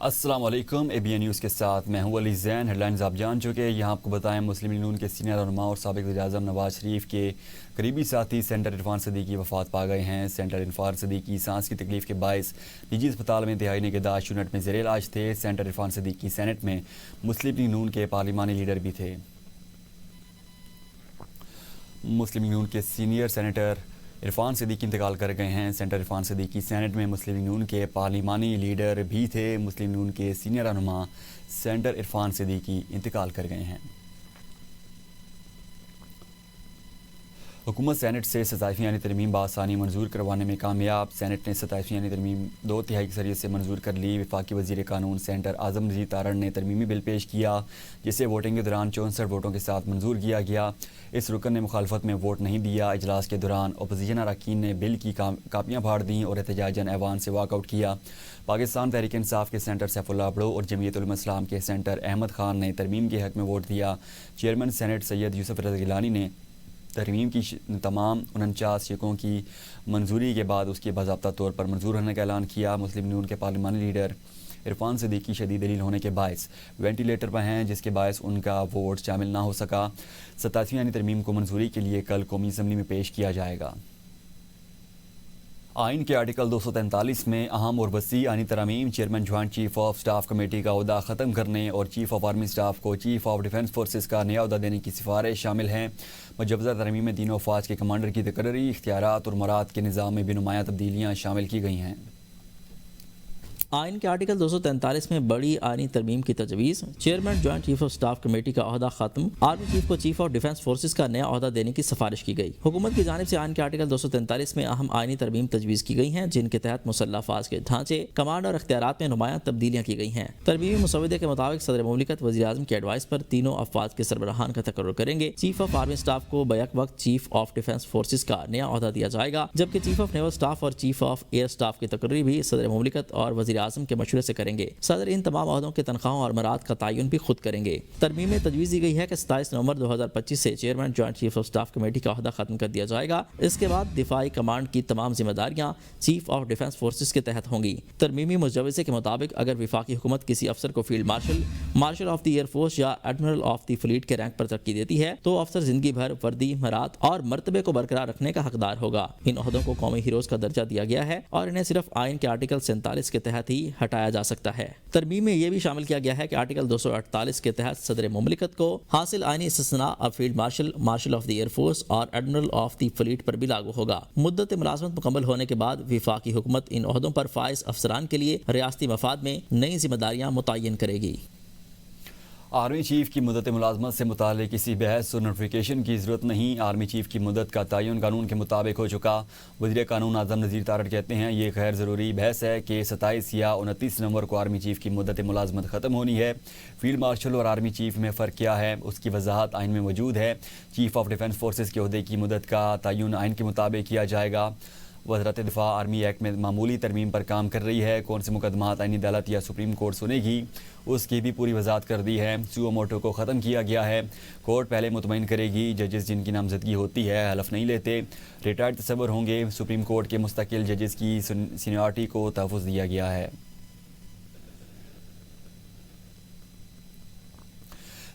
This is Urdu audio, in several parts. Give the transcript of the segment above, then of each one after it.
السلام علیکم ABN نیوز کے ساتھ میں ہوں علی زین۔ ہیڈ لائنز آپ جان چکے۔ یہاں آپ کو بتائیں مسلم لیگ نون کے سینئر رہنما اور سابق وزیر اعظم نواز شریف کے قریبی ساتھی سینیٹر عرفان صدیقی وفات پا گئے ہیں۔ سینیٹر عرفان صدیقی سانس کی تکلیف کے باعث نجی اسپتال میں انتہائی نگہداشت یونٹ میں زیر علاج تھے۔ سینیٹر عرفان صدیقی سینٹ میں مسلم لیگ نون کے پارلیمانی لیڈر بھی تھے۔ مسلم لیگ نون کے سینئر سینیٹر عرفان صدیقی انتقال کر گئے ہیں۔ سینیٹر عرفان صدیقی سینٹ میں مسلم لیگ نون کے پارلیمانی لیڈر بھی تھے۔ مسلم لیگ نون کے سینئر رہنما سینیٹر عرفان صدیقی انتقال کر گئے ہیں۔ حکومت سینٹ سے 27ویں ترمیم بآسانی منظور کروانے میں کامیاب۔ سینٹ نے 27ویں ترمیم 2/3 اکثریت سے منظور کر لی۔ وفاقی وزیر قانون سینیٹر اعظم نذیر تارڑ نے ترمیمی بل پیش کیا جسے ووٹنگ کے دوران 64 ووٹوں کے ساتھ منظور کیا گیا۔ اس رکن نے مخالفت میں ووٹ نہیں دیا۔ اجلاس کے دوران اپوزیشن اراکین نے بل کی کاپیاں پھاڑ دیں اور احتجاجاً ایوان سے واک آؤٹ کیا۔ پاکستان تحریک انصاف کے سینیٹر سیف اللہ بڑو اور جمعیت علماء اسلام کے سینیٹر احمد خان نے ترمیم کے حق میں ووٹ دیا۔ چیئرمین سینٹ سید یوسف رضا گیلانی نے ترمیم کی تمام 49 شقوں کی منظوری کے بعد اس کے باضابطہ طور پر منظور ہونے کا اعلان کیا۔ مسلم لیگ نون کے پارلیمانی لیڈر عرفان صدیقی شدید دلیل ہونے کے باعث وینٹیلیٹر پر ہیں، جس کے باعث ان کا ووٹ شامل نہ ہو سکا۔ 27ویں ترمیم کو منظوری کے لیے کل قومی اسمبلی میں پیش کیا جائے گا۔ آئین کے آرٹیکل 243 میں اہم اور وسیع آئینی ترامیم chairman joint chief of staff committee کا عہدہ ختم کرنے اور چیف آف آرمی سٹاف کو چیف آف ڈیفنس فورسز کا نیا عہدہ دینے کی سفارش شامل ہیں۔ مجوزہ ترمیم میں تینوں افواج کے کمانڈر کی تقرری، اختیارات اور مراد کے نظام میں بھی نمایاں تبدیلیاں شامل کی گئی ہیں۔ آئین کے آرٹیکل 243 میں بڑی آئینی ترمیم کی تجویز، chairman joint chief of staff committee کا عہدہ ختم، آرمی چیف کو چیف آف ڈیفنس فورسز کا نیا عہدہ دینے کی سفارش کی گئی۔ حکومت کی جانب سے آئین کے آرٹیکل 243 میں اہم آئینی ترمیم تجویز کی گئی ہیں، جن کے تحت مسلح افواج کے ڈھانچے، کمانڈ اور اختیارات میں نمایاں تبدیلیاں کی گئی ہیں۔ ترمیمی مسودے کے مطابق صدر مملکت وزیر اعظم کی ایڈوائس پر تینوں افواج کے سربراہان کا تقرر کریں گے۔ چیف آف آرمی سٹاف کو بیک وقت چیف آف ڈیفنس فورسز کا نیا عہدہ دیا جائے گا، جبکہ چیف آف نیول سٹاف اور چیف آف ایئر سٹاف کی تقرری بھی صدر مملکت اور وزیر اعظم کے مشورے سے کریں گے۔ صدر ان تمام عہدوں کے تنخواہوں اور مراد کا تعین بھی خود کریں گے۔ ترمیم میں تجویز دی گئی ہے کہ 27 نومبر 2025 سے chairman joint chief of staff committee کا عہدہ ختم کر دیا جائے گا۔ اس کے بعد دفاعی کمانڈ کی تمام ذمہ داریاں چیف آف ڈیفنس فورسز کے تحت ہوں گی۔ ترمیمی مجوزے کے مطابق اگر وفاقی حکومت کسی افسر کو field marshal, martial of the air force یا ایڈمرل آف دی فلیٹ کے رینک پر ترقی دیتی ہے تو افسر زندگی بھر وردی، مراد اور مرتبے کو برقرار رکھنے کا حقدار ہوگا۔ ان عہدوں کو قومی ہیروز کا درجہ دیا گیا ہے اور انہیں صرف آئین کے آرٹیکل 47 کے تحت ہی ہٹایا جا سکتا ہے۔ ترمیم میں یہ بھی شامل کیا گیا ہے کہ آرٹیکل 248 کے تحت صدر مملکت کو حاصل آئینی استثناء اب field marshal, martial of the air force اور ایڈمرل آف دی فلیٹ پر بھی لاگو ہوگا۔ مدت ملازمت مکمل ہونے کے بعد وفاقی حکومت ان عہدوں پر فائز افسران کے لیے ریاستی مفاد میں نئی ذمہ داریاں متعین کرے گی۔ آرمی چیف کی مدت ملازمت سے متعلق کسی بحث اور نوٹیفیکیشن کی ضرورت نہیں۔ آرمی چیف کی مدت کا تعین قانون کے مطابق ہو چکا۔ وزیر قانون اعظم نذیر تارڑ کہتے ہیں یہ غیر ضروری بحث ہے کہ 27 یا 29 نومبر کو آرمی چیف کی مدت ملازمت ختم ہونی ہے۔ فیلڈ مارشل اور آرمی چیف میں فرق کیا ہے، اس کی وضاحت آئین میں موجود ہے۔ چیف آف ڈیفنس فورسز کے عہدے کی مدت کا تعین آئین کے مطابق کیا جائے گا۔ وزارت دفاع آرمی ایکٹ میں معمولی ترمیم پر کام کر رہی ہے۔ کون سے مقدمات آئینی عدالت یا سپریم کورٹ سنے گی، اس کی بھی پوری وضاحت کر دی ہے۔ سیو موٹو کو ختم کیا گیا ہے۔ کورٹ پہلے مطمئن کرے گی۔ ججز جن کی نامزدگی ہوتی ہے حلف نہیں لیتے، ریٹائرڈ تصور ہوں گے۔ سپریم کورٹ کے مستقل ججز کی سینیارٹی کو تحفظ دیا گیا ہے۔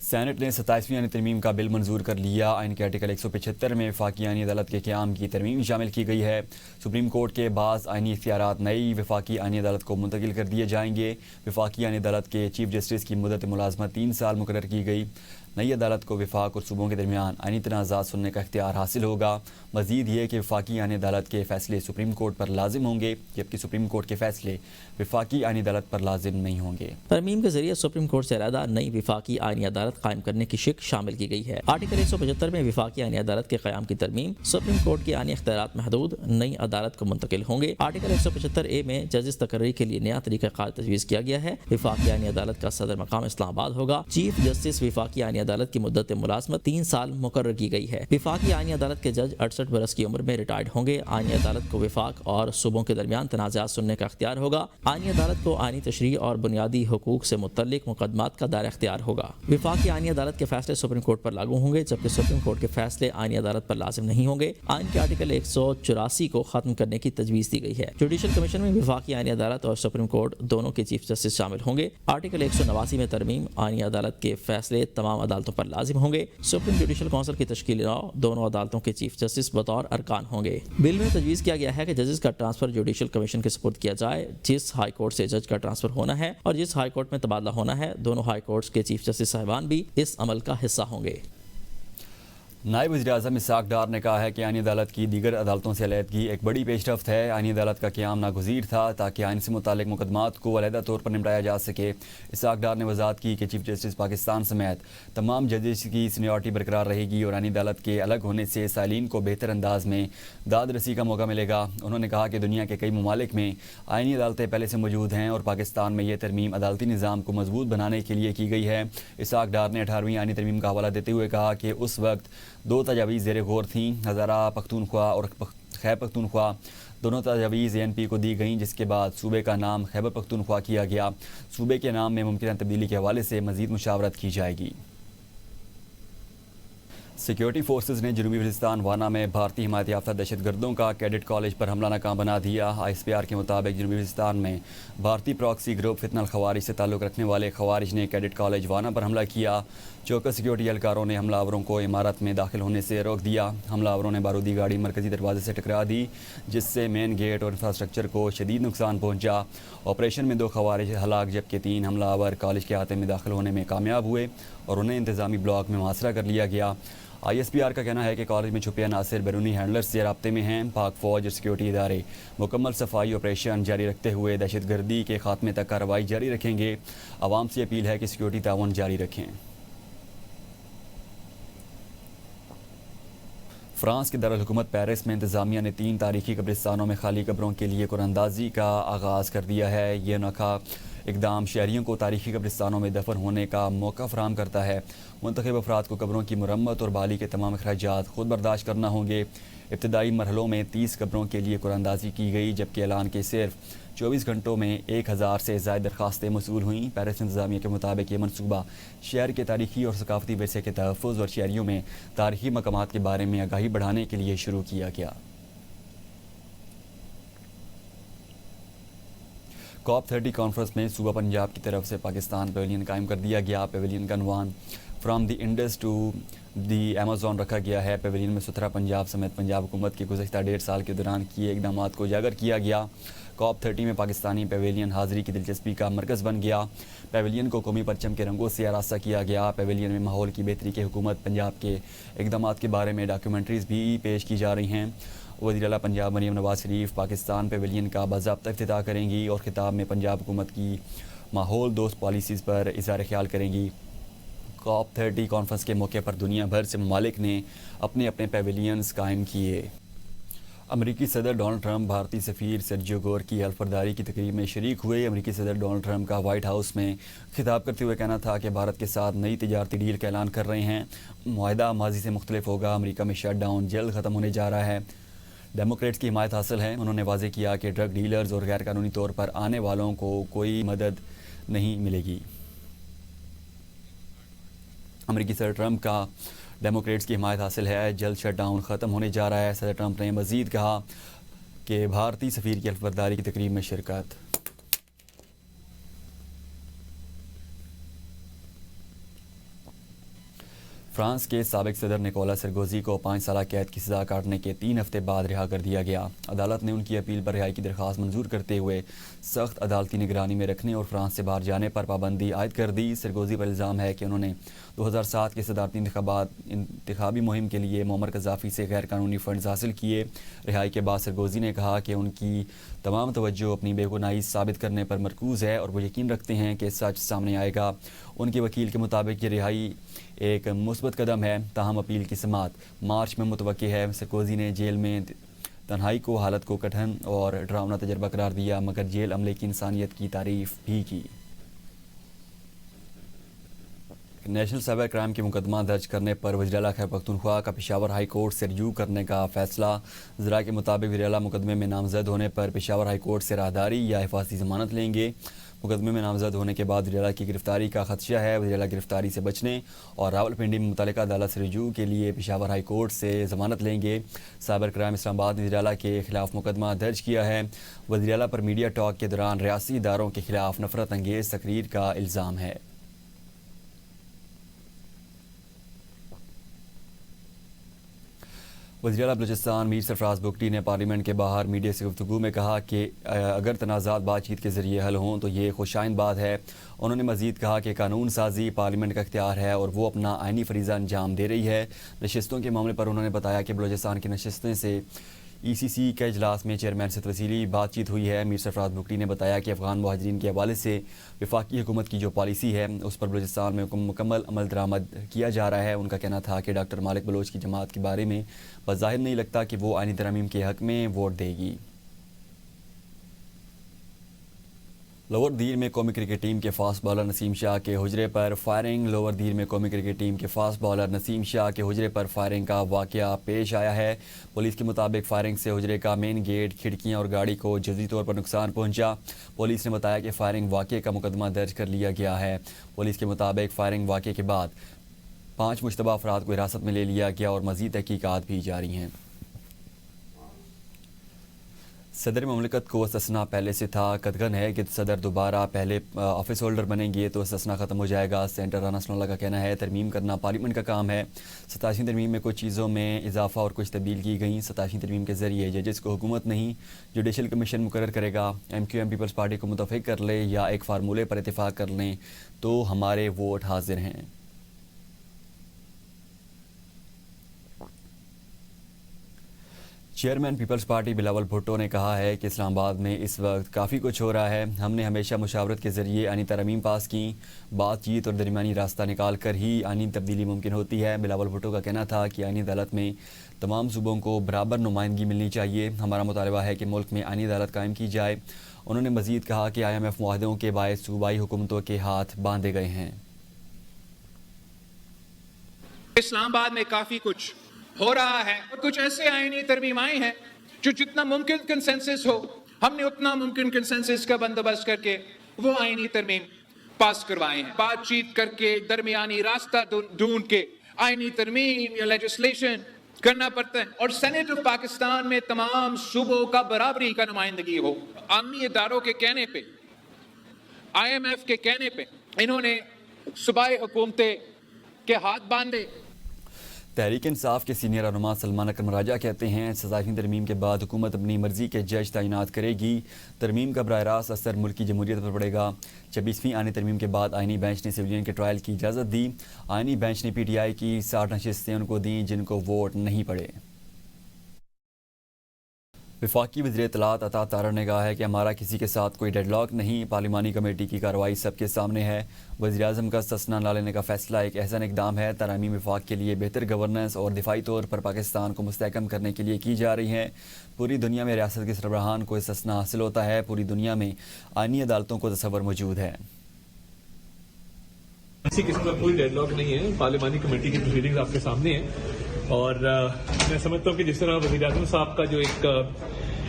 سینٹ نے 27ویں ترمیم کا بل منظور کر لیا۔ آئین کے آرٹیکل 175 میں وفاقی آئینی عدالت کے قیام کی ترمیم شامل کی گئی ہے۔ سپریم کورٹ کے بعض آئینی اختیارات نئی وفاقی آئینی عدالت کو منتقل کر دیے جائیں گے۔ وفاقی آئینی عدالت کے چیف جسٹس کی مدت ملازمت 3 سال مقرر کی گئی۔ نئی عدالت کو وفاق اور صوبوں کے درمیان آئینی تنازعات سننے کا اختیار حاصل ہوگا۔ مزید یہ کہ وفاقی آئینی عدالت کے فیصلے سپریم کورٹ پر لازم ہوں گے، جبکہ سپریم کورٹ کے فیصلے وفاقی آئینی عدالت پر لازم نہیں ہوں گے۔ ترمیم کے ذریعے سپریم کورٹ سے علیحدہ نئی وفاقی آئینی عدالت قائم کرنے کی شق شامل کی گئی ہے۔ آرٹیکل 175 میں وفاقی آئینی عدالت کے قیام کی ترمیم، سپریم کورٹ کے آئینی اختیارات محدود، نئی عدالت کو منتقل ہوں گے۔ آرٹیکل 175 میں ججز تقرری کے لیے نیا طریقہ کار تجویز کیا گیا ہے۔ وفاقی آئینی عدالت کا صدر مقام اسلام آباد ہوگا۔ چیف جسٹس وفاقی آئینی عدالت کی مدت ملازمت 3 سال مقرر کی گئی ہے۔ وفاقی آئینی عدالت کے جج 68 برس کی عمر میں ریٹائرڈ ہوں گے۔ آئینی عدالت کو وفاق اور صوبوں کے درمیان تنازعات سننے کا اختیار ہوگا۔ آئینی عدالت کو آئینی تشریح اور بنیادی حقوق سے متعلق مقدمات کا دائرہ اختیار ہوگا۔ وفاقی آئینی عدالت کے فیصلے سپریم کورٹ پر لاگو ہوں گے، جبکہ سپریم کورٹ کے فیصلے آئینی عدالت پر لازم نہیں ہوں گے۔ آئین کے آرٹیکل 184 کو ختم کرنے کی تجویز دی گئی ہے۔ جوڈیشل کمیشن میں وفاقی آئینی عدالت اور سپریم کورٹ دونوں کے چیف جسٹس شامل ہوں گے۔ آرٹیکل 189 میں ترمیم، آئینی عدالت کے فیصلے تمام عدالتوں پر لازم ہوں گے۔ سپریم جوڈیشل کونسل کی تشکیل دونوں عدالتوں کے چیف جسٹس بطور ارکان ہوں گے۔ بل میں تجویز کیا گیا ہے کہ ججز کا ٹرانسفر جوڈیشل کمیشن کے سپرد کیا جائے۔ جس ہائی کورٹ سے جج کا ٹرانسفر ہونا ہے اور جس ہائی کورٹ میں تبادلہ ہونا ہے، دونوں ہائی کورٹس کے چیف جسٹس صاحبان بھی اس عمل کا حصہ ہوں گے۔ نائب وزیر اعظم اسحاق ڈار نے کہا ہے کہ آئینی عدالت کی دیگر عدالتوں سے علیحدگی ایک بڑی پیش رفت ہے۔ آئینی عدالت کا قیام ناگزیر تھا تاکہ آئین سے متعلق مقدمات کو علیحدہ طور پر نمٹایا جا سکے۔ اسحاق ڈار نے وضاحت کی کہ چیف جسٹس پاکستان سمیت تمام ججز کی سینیورٹی برقرار رہے گی اور آئینی عدالت کے الگ ہونے سے سائلین کو بہتر انداز میں داد رسی کا موقع ملے گا۔ انہوں نے کہا کہ دنیا کے کئی ممالک میں آئینی عدالتیں پہلے سے موجود ہیں اور پاکستان میں یہ ترمیم عدالتی نظام کو مضبوط بنانے کے لیے کی گئی ہے۔ اسحاق ڈار نے 18ویں آئینی ترمیم کا حوالہ دیتے ہوئے کہا کہ اس وقت 2 تجاویز زیر غور تھیں۔ ہزارہ پختونخوا اور خیبر پختونخوا دونوں تجاویز ANP کو دی گئیں، جس کے بعد صوبے کا نام خیبر پختونخوا کیا گیا۔ صوبے کے نام میں ممکنہ تبدیلی کے حوالے سے مزید مشاورت کی جائے گی۔ سیکیورٹی فورسز نے جنوبی وزیرستان وانا میں بھارتی حمایت یافتہ دہشت گردوں کا کیڈٹ کالج پر حملہ ناکام بنا دیا۔ ISPR کے مطابق جنوبی وزیرستان میں بھارتی پراکسی گروپ فتنہ الخوارج سے تعلق رکھنے والے خوارج نے کیڈٹ کالج وانا پر حملہ کیا۔ چوکس سیکیورٹی اہلکاروں نے حملہ آوروں کو عمارت میں داخل ہونے سے روک دیا۔ حملہ آوروں نے بارودی گاڑی مرکزی دروازے سے ٹکرا دی، جس سے مین گیٹ اور انفراسٹرکچر کو شدید نقصان پہنچا۔ آپریشن میں 2 خوارج ہلاک جبکہ 3 حملہ آور کالج کے احاطے میں داخل ہونے میں کامیاب ہوئے اور انہیں انتظامی بلاک میں محاصرہ کر لیا گیا۔ ISPR کا کہنا ہے کہ کالج میں چھپے عناصر بیرونی ہینڈلرز سے رابطے میں ہیں۔ پاک فوج اور سیکیورٹی ادارے مکمل صفائی آپریشن جاری رکھتے ہوئے دہشت گردی کے خاتمے تک کارروائی جاری رکھیں گے۔ عوام سے اپیل ہے کہ سیکیورٹی تعاون جاری رکھیں۔ فرانس کے دارالحکومت پیرس میں انتظامیہ نے 3 تاریخی قبرستانوں میں خالی قبروں کے لیے قرآن اندازی کا آغاز کر دیا ہے۔ یہ انوکھا اقدام شہریوں کو تاریخی قبرستانوں میں دفن ہونے کا موقع فراہم کرتا ہے۔ منتخب افراد کو قبروں کی مرمت اور بحالی کے تمام اخراجات خود برداشت کرنا ہوں گے۔ ابتدائی مرحلوں میں 30 قبروں کے لیے قرآن اندازی کی گئی، جبکہ اعلان کے صرف 24 گھنٹوں میں 1000 سے زائد درخواستیں موصول ہوئیں۔ پیرس انتظامیہ کے مطابق یہ منصوبہ شہر کے تاریخی اور ثقافتی ورثے کے تحفظ اور شہریوں میں تاریخی مقامات کے بارے میں آگاہی بڑھانے کے لیے شروع کیا گیا۔ COP30 کانفرنس میں صوبہ پنجاب کی طرف سے پاکستان پیویلین قائم کر دیا گیا۔ پیویلین کا عنوان from the Indus to the Amazon رکھا گیا ہے۔ پیویلین میں 17 پنجاب سمیت پنجاب حکومت کے گزشتہ 1.5 سال کے دوران کیے اقدامات کو اجاگر کیا گیا۔ COP30 میں پاکستانی پیویلین حاضری کی دلچسپی کا مرکز بن گیا۔ پیویلین کو قومی پرچم کے رنگوں سے آراستہ کیا گیا۔ پیویلین میں ماحول کی بہتری کے حکومت پنجاب کے اقدامات کے بارے میں ڈاکیومنٹریز بھی پیش کی جا رہی ہیں۔ وزیر اعلیٰ پنجاب مریم نواز شریف پاکستان پیویلین کا باضابطہ افتتاح کریں گی اور خطاب میں پنجاب حکومت کی ماحول دوست پالیسیز پر اظہار خیال کریں گی۔ COP30 کانفرنس کے موقع پر دنیا بھر سے ممالک نے اپنے اپنے پیویلینز قائم کیے۔ امریکی صدر ڈونلڈ ٹرمپ بھارتی سفیر سرجیو گور کی حلف برداری کی تقریب میں شریک ہوئے۔ امریکی صدر ڈونلڈ ٹرمپ کا وائٹ ہاؤس میں خطاب کرتے ہوئے کہنا تھا کہ بھارت کے ساتھ نئی تجارتی ڈیل کا اعلان کر رہے ہیں۔ معاہدہ ماضی سے مختلف ہوگا۔ امریکہ میں شٹ ڈاؤن جلد ختم ہونے جا رہا ہے۔ ڈیموکریٹس کی حمایت حاصل ہے۔ انہوں نے واضح کیا کہ ڈرگ ڈیلرز اور غیر قانونی طور پر آنے والوں کو کوئی مدد نہیں ملے گی۔ امریکی صدر ٹرمپ کا ڈیموکریٹس کی حمایت حاصل ہے۔ جلد شٹ ڈاؤن ختم ہونے جا رہا ہے۔ صدر ٹرمپ نے مزید کہا کہ بھارتی سفیر کی حلف برداری کی تقریب میں شرکت فرانس کے سابق صدر نکولا سرگوزی کو 5 سالہ قید کی سزا کاٹنے کے 3 ہفتے بعد رہا کر دیا گیا۔ عدالت نے ان کی اپیل پر رہائی کی درخواست منظور کرتے ہوئے سخت عدالتی نگرانی میں رکھنے اور فرانس سے باہر جانے پر پابندی عائد کر دی۔ سرگوزی پر الزام ہے کہ انہوں نے 2007 کے صدارتی انتخابی مہم کے لیے معمر قذافی سے غیر قانونی فنڈز حاصل کیے۔ رہائی کے بعد سرگوزی نے کہا کہ ان کی تمام توجہ اپنی بے گناہی ثابت کرنے پر مرکوز ہے اور وہ یقین رکھتے ہیں کہ سچ سامنے آئے گا۔ ان کے وکیل کے مطابق یہ رہائی ایک مثبت قدم ہے، تاہم اپیل کی سماعت مارچ میں متوقع ہے۔ سرکوزی نے جیل میں تنہائی کو حالت کو کٹھن اور ڈراؤنا تجربہ قرار دیا، مگر جیل عملے کی انسانیت کی تعریف بھی کی۔ نیشنل سائبر کرائم کے مقدمہ درج کرنے پر وزیراعلیٰ خیبر پختونخوا کا پشاور ہائی کورٹ سے رجوع کرنے کا فیصلہ. ذرائع کے مطابق وزیراعلیٰ مقدمے میں نامزد ہونے پر پشاور ہائی کورٹ سے راہداری یا حفاظتی ضمانت لیں گے. مقدمے میں نامزد ہونے کے بعد وزیراعلیٰ کی گرفتاری کا خدشہ ہے. وزیراعلیٰ گرفتاری سے بچنے اور راولپنڈی میں متعلقہ عدالت سے رجوع کے لیے پشاور ہائی کورٹ سے ضمانت لیں گے. سائبر کرائم اسلام آباد نے وزیراعلیٰ کے خلاف مقدمہ درج کیا ہے. وزیراعلیٰ پر میڈیا ٹاک کے دوران ریاستی اداروں کے خلاف نفرت انگیز تقریر کا الزام ہے. وزیراعلیٰ بلوچستان میر سرفراز بگٹی نے پارلیمنٹ کے باہر میڈیا سے گفتگو میں کہا کہ اگر تنازعات بات چیت کے ذریعے حل ہوں تو یہ خوشائند بات ہے. انہوں نے مزید کہا کہ قانون سازی پارلیمنٹ کا اختیار ہے اور وہ اپنا آئینی فریضہ انجام دے رہی ہے. نشستوں کے معاملے پر انہوں نے بتایا کہ بلوچستان کی نشستیں سے ECC کے اجلاس میں چیئرمین سے تفصیلی بات چیت ہوئی ہے. میر سرفراز بگٹی نے بتایا کہ افغان مہاجرین کے حوالے سے وفاقی حکومت کی جو پالیسی ہے اس پر بلوچستان میں مکمل عمل درآمد کیا جا رہا ہے. ان کا کہنا تھا کہ ڈاکٹر مالک بلوچ کی جماعت کے بارے میں بظاہر نہیں لگتا کہ وہ آئینی ترامیم کے حق میں ووٹ دے گی. لوور دیر میں قومی کرکٹ ٹیم کے فاسٹ بالر نسیم شاہ کے حجرے پر فائرنگ. لوور دیر میں قومی کرکٹ ٹیم کے فاسٹ بالر نسیم شاہ کے حجرے پر فائرنگ کا واقعہ پیش آیا ہے. پولیس کے مطابق فائرنگ سے حجرے کا مین گیٹ، کھڑکیاں اور گاڑی کو جزوی طور پر نقصان پہنچا. پولیس نے بتایا کہ فائرنگ واقعے کا مقدمہ درج کر لیا گیا ہے. پولیس کے مطابق فائرنگ واقعے کے بعد 5 مشتبہ افراد کو حراست میں لے لیا گیا اور مزید تحقیقات بھی جاری ہیں. صدر مملکت کو استثناء پہلے سے تھا. قطعاً ہے کہ صدر دوبارہ پہلے آفس ہولڈر بنیں گے تو استثناء ختم ہو جائے گا. سینٹر رانا ثناء اللہ کا کہنا ہے ترمیم کرنا پارلیمنٹ کا کام ہے. 87ویں ترمیم میں کچھ چیزوں میں اضافہ اور کچھ تبدیل کی گئیں. 87ویں ترمیم کے ذریعے ججز کو حکومت نہیں جوڈیشل کمیشن مقرر کرے گا. MQM پیپلز پارٹی کو متفق کر لے یا ایک فارمولے پر اتفاق کر لیں تو ہمارے ووٹ حاضر ہیں. چیئرمین پیپلز پارٹی بلاول بھٹو نے کہا ہے کہ اسلام آباد میں اس وقت کافی کچھ ہو رہا ہے. ہم نے ہمیشہ مشاورت کے ذریعے آئینی ترامیم پاس کی. بات چیت اور درمیانی راستہ نکال کر ہی آئینی تبدیلی ممکن ہوتی ہے. بلاول بھٹو کا کہنا تھا کہ آئینی عدالت میں تمام صوبوں کو برابر نمائندگی ملنی چاہیے. ہمارا مطالبہ ہے کہ ملک میں آئینی عدالت قائم کی جائے. انہوں نے مزید کہا کہ IMF معاہدوں کے باعث صوبائی حکومتوں کے ہاتھ باندھے گئے ہیں. اسلام آباد میں کافی کچھ ہو رہا ہے اور کچھ ایسے آئینی ترمیم آئے ہیں جو جتنا ممکن کنسنسس ہو ہم نے اتنا ممکن کنسنسس کا بندوبست کر کے وہ آئینی ترمیم پاس کروائے ہیں. بات چیت کر کے درمیانی راستہ ڈھونڈ کے آئینی ترمیم یا لیجسلیشن کرنا پڑتا ہے. اور سینٹ آف پاکستان میں تمام صوبوں کا برابری کا نمائندگی ہو. عالمی اداروں کے کہنے پہ، IMF کے کہنے پہ انہوں نے صوبائی حکومتیں کے ہاتھ باندھے. تحریک انصاف کے سینئر رہنما سلمان اکرم راجہ کہتے ہیں 87ویں ترمیم کے بعد حکومت اپنی مرضی کے جج تعینات کرے گی. ترمیم کا براہ راست اثر ملکی جمہوریت پر پڑے گا. 26ویں آئینی ترمیم کے بعد آئینی بینچ نے سویلین کے ٹرائل کی اجازت دی. آئینی بینچ نے PTI کی 60 نشستیں ان کو دیں جن کو ووٹ نہیں پڑے. وفاقی وزیر اطلاعات عطا تارڑ نے کہا ہے کہ ہمارا کسی کے ساتھ کوئی ڈیڈ لاک نہیں. پارلیمانی کمیٹی کی کارروائی سب کے سامنے ہے. وزیراعظم کا استثناء نہ لینے کا فیصلہ ایک احسن اقدام ہے. ترامیم وفاق کے لیے بہتر گورننس اور دفاعی طور پر پاکستان کو مستحکم کرنے کے لیے کی جا رہی ہیں. پوری دنیا میں ریاست کے سربراہان کو استثناء حاصل ہوتا ہے. پوری دنیا میں آئینی عدالتوں کو تصور موجود ہے. کسی قسم کا کوئی ڈیڈ لاک نہیں ہے. پارلیمانی کمیٹی کی پروسیڈنگز آپ کے سامنے ہیں اور میں سمجھتا ہوں کہ جس طرح وزیر اعظم صاحب کا جو ایک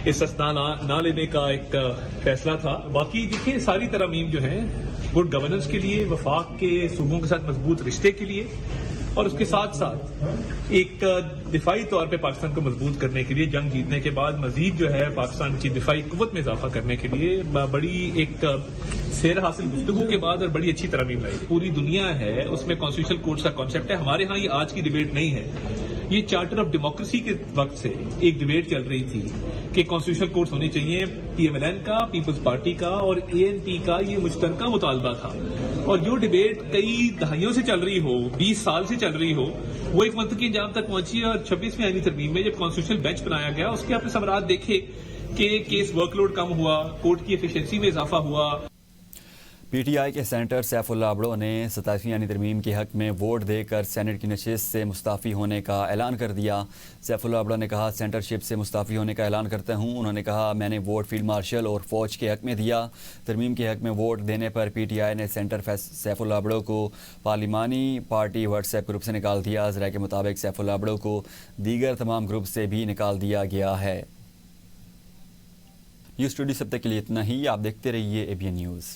استثناء نہ لینے کا ایک فیصلہ تھا، باقی دیکھیں ساری ترامیم جو ہیں گڈ گورننس کے لیے، وفاق کے صوبوں کے ساتھ مضبوط رشتے کے لیے اور اس کے ساتھ ساتھ ایک دفاعی طور پہ پاکستان کو مضبوط کرنے کے لیے، جنگ جیتنے کے بعد مزید جو ہے پاکستان کی دفاعی قوت میں اضافہ کرنے کے لیے بڑی ایک سیر حاصل گفتگو کے بعد اور بڑی اچھی ترامیم لائی. پوری دنیا ہے اس میں کانسٹیٹیوشنل کورٹس کا کانسیپٹ ہے. ہمارے ہاں یہ آج کی ڈیبیٹ نہیں ہے. یہ چارٹر آف ڈیموکریسی کے وقت سے ایک ڈیبیٹ چل رہی تھی کہ کانسٹیٹیوشنل کورٹس ہونے چاہیے. PMLN کا، پیپلز پارٹی کا اور ANP کا یہ مشترکہ مطالبہ تھا اور جو ڈیبیٹ کئی دہائیوں سے چل رہی ہو، 20 سال سے چل رہی ہو، وہ ایک منطقی انجام تک پہنچی. اور 26ویں آئینی ترمیم میں جب کانسٹیٹیوشنل بینچ بنایا گیا اس کے آپ نے ثمرات دیکھے کہ کیس ورک لوڈ کم ہوا، کورٹ کی ایفیشنسی میں اضافہ ہوا. پی ٹی آئی کے سینیٹر سیف اللہ ابڑو نے 27ویں آئینی ترمیم کے حق میں ووٹ دے کر سینٹ کی نشست سے مستعفی ہونے کا اعلان کر دیا۔ سیف اللہ ابڑو نے کہا سینٹرشپ سے مستعفی ہونے کا اعلان کرتا ہوں۔ انہوں نے کہا میں نے ووٹ فیلڈ مارشل اور فوج کے حق میں دیا۔ ترمیم کے حق میں ووٹ دینے پر پی ٹی آئی نے سینٹر سیف اللہ ابڑو کو پارلیمانی پارٹی واٹس ایپ گروپ سے نکال دیا۔ ذرائع کے مطابق سیف اللہ ابڑو کو دیگر تمام گروپ سے بھی نکال دیا گیا ہے۔ یہ اسٹوڈیو سب تک کے لیے اتنا ہی، آپ دیکھتے رہیے ABN نیوز۔